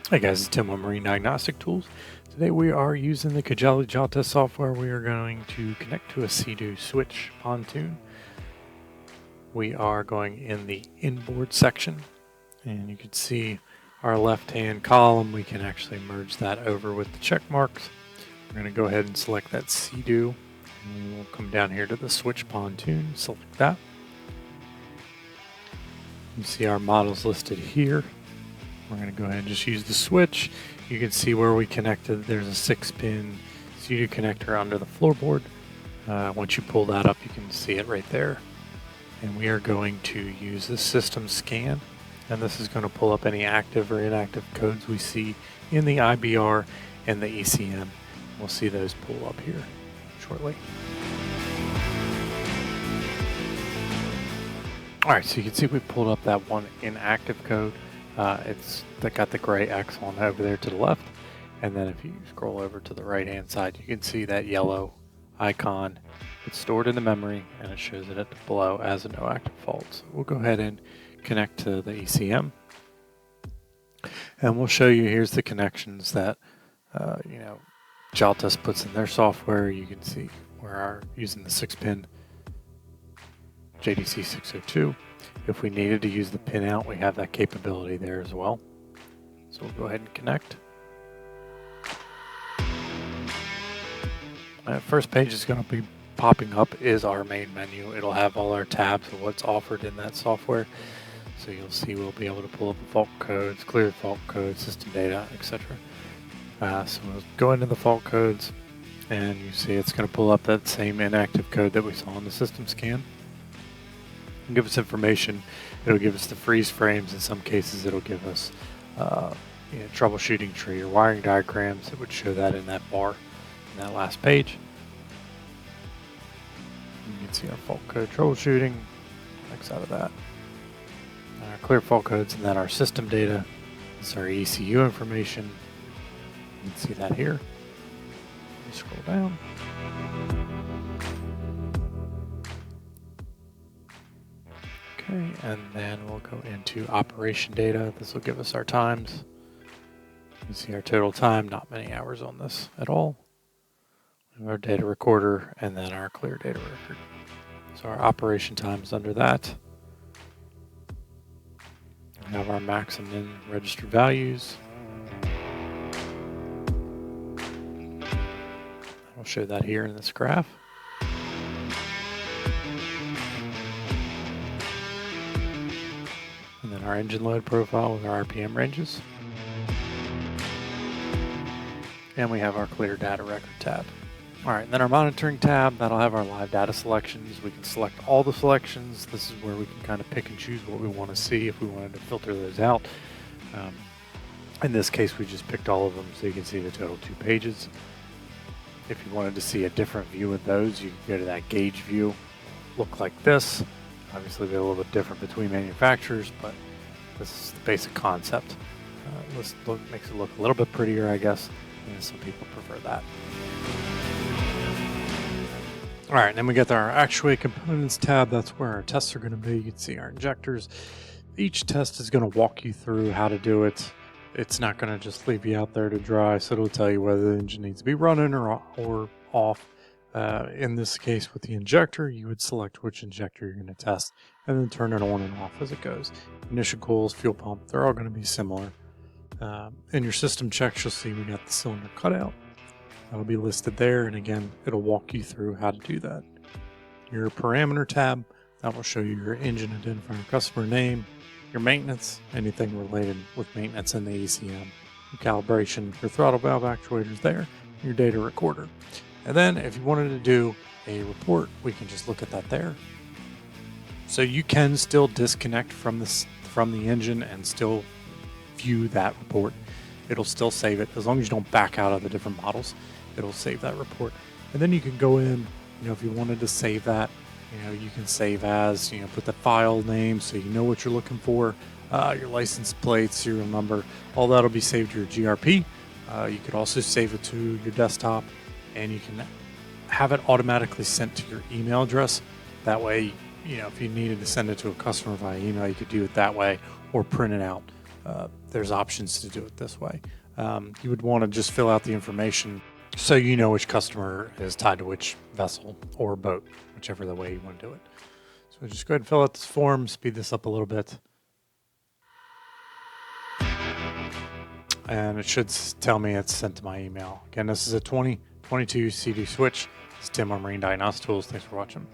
Hey guys, it's Tim with Marine Diagnostic Tools. Today we are using the Jaltest software. We are going to connect to a Sea-Doo switch pontoon. We are going in the inboard section, and you can see our left-hand column. We can actually merge that over with the check marks. We're going to go ahead and select that Sea-Doo, and we'll come down here to the switch pontoon, select that. You see our models listed here. We're going to go ahead and just use the switch. You can see where we connected. There's a 6-pin Sea-Doo connector under the floorboard. Once you pull that up, you can see it right there. And we are going to use the system scan. And this is going to pull up any active or inactive codes we see in the IBR and the ECM. We'll see those pull up here shortly. All right, so you can see we pulled up that one inactive code. It's got the gray X on over there to the left, and then if you scroll over to the right hand side, you can see that yellow icon. It's stored in the memory and it shows it below as a no active fault. So we'll go ahead and connect to the ECM, and we'll show you here's the connections that Jaltest puts in their software. You can see we're using the 6-pin JDC 602. If we needed to use the pin out, we have that capability there as well. So we'll go ahead and connect. First page is going to be popping up is our main menu. It'll have all our tabs of what's offered in that software. So you'll see we'll be able to pull up the fault codes, clear fault codes, system data, etc. So we'll go into the fault codes, and you see it's going to pull up that same inactive code that we saw in the system scan. It'll give us information. It'll give us the freeze frames. In some cases, it'll give us troubleshooting tree or wiring diagrams. It would show that in that bar in that last page. You can see our fault code troubleshooting. X out of that. Our clear fault codes, and then our system data. This is our ECU information. You can see that here. Scroll down. Okay, and then we'll go into operation data. This will give us our times. You can see our total time, not many hours on this at all. We have our data recorder and then our clear data record. So our operation times under that. We have our max and min registered values. I'll show that here in this graph. And then our engine load profile with our RPM ranges. And we have our clear data record tab. All right, and then our monitoring tab, that'll have our live data selections. We can select all the selections. This is where we can kind of pick and choose what we want to see if we wanted to filter those out. In this case, we just picked all of them so you can see the total 2 pages. If you wanted to see a different view of those, you can go to that gauge view. Look like this. Obviously, they're a little bit different between manufacturers, but this is the basic concept. Makes it look a little bit prettier, I guess, and some people prefer that. All right, then we get our actuate components tab. That's where our tests are going to be. You can see our injectors. Each test is going to walk you through how to do it. It's not going to just leave you out there to dry, so it'll tell you whether the engine needs to be running or off. In this case, with the injector, you would select which injector you're going to test and then turn it on and off as it goes. Ignition coils, fuel pump, they're all going to be similar. In your system checks, you'll see we got the cylinder cutout. That'll be listed there, and again, it'll walk you through how to do that. Your parameter tab, that will show you your engine identifier, customer name, your maintenance, anything related with maintenance in the ECM, your calibration, your throttle valve actuators there, your data recorder. And then if you wanted to do a report, we can just look at that there. So you can still disconnect from the engine and still view that report. It'll still save it. As long as you don't back out of the different models, it'll save that report. And then you can go in, if you wanted to save that, you can save as, put the file name so you know what you're looking for, your license plate, serial number, all that'll be saved to your GRP. You could also save it to your desktop, and you can have it automatically sent to your email address. That way, if you needed to send it to a customer via email, you could do it that way or print it out. there's options to do it this way. You would want to just fill out the information so you know which customer is tied to which vessel or boat, whichever the way you want to do it. So just go ahead and fill out this form, speed this up a little bit. And it should tell me it's sent to my email. Again, this is a 2022 CD switch. It's Tim on Marine Diagnostic Tools. Thanks for watching.